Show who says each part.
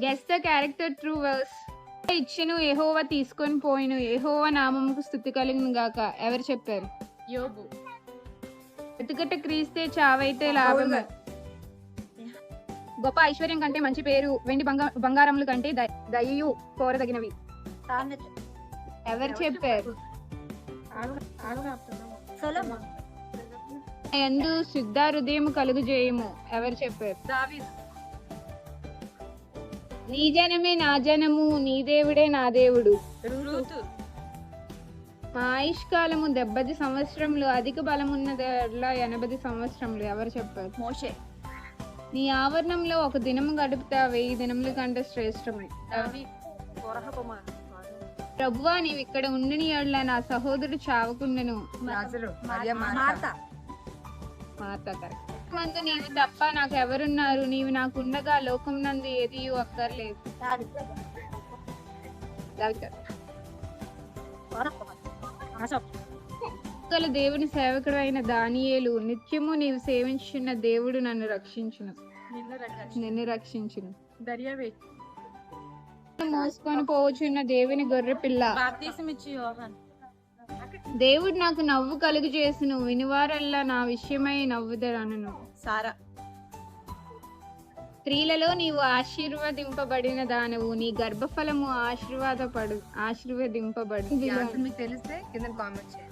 Speaker 1: Guess the character through verse. ఇచ్చెను Jehovah తీసుకొని పోయిను, యెహోవా నామముకు స్తుతి కలుగును గాక. ఎవరు చెప్పారు?
Speaker 2: యోబు.
Speaker 1: బ్రతుకట క్రీస్తే చావైతే లాభము. గొప్ప ఐశ్వర్యం కంటే మంచి పేరు, వెండి బంగారముల కంటే దయయు కోరదగినవి. ఎవరు చెప్పారు? యందు శుద్ధ హృదయం కలుగు చేయము. ఎవరు చెప్పారు?
Speaker 2: దావీదు.
Speaker 1: నీ జనమే నా జనము, నీ దేవుడే నా దేవుడు.
Speaker 2: రూతు.
Speaker 1: మా ఆయుష్కాలము 70 సంవత్సరములు, అధిక బలమున్నదల్లా 80 సంవత్సరములు. ఎవరు చెప్పారు?
Speaker 2: మోషే.
Speaker 1: నీ ఆవరణంలో ఒక దినము గడుపుతా 1000 దినముల కంటే శ్రేష్టమే. ప్రభువా నీవు ఇక్కడ ఉండని యెడల నా సహోదరుడు చావకుండెను. మాత కరెక్ట్. మందు నీవు తప్ప నాకు ఎవరున్నారు, నీవు నాకుండగా లోకం నందు ఏది అక్కర్లేదు. గల దేవుని సేవకుడు అయిన దానియేలు, నిత్యము నీవు సేవించున్న దేవుడు నన్ను రక్షించును. మోసుకొని పోవచ్చున్న దేవుని గొర్రె పిల్ల. దేవుడు నాకు నవ్వు కలుగు చేసిన, వినివారల్లా నా విషయమై నవ్వుదరను.
Speaker 2: సారా.
Speaker 1: స్త్రీలలో నీవు ఆశీర్వదింపబడిన దానవు, నీ గర్భఫలము ఆశీర్వదింపబడి.
Speaker 2: మీకు తెలిస్తే కింద కామెంట్ చేయండి.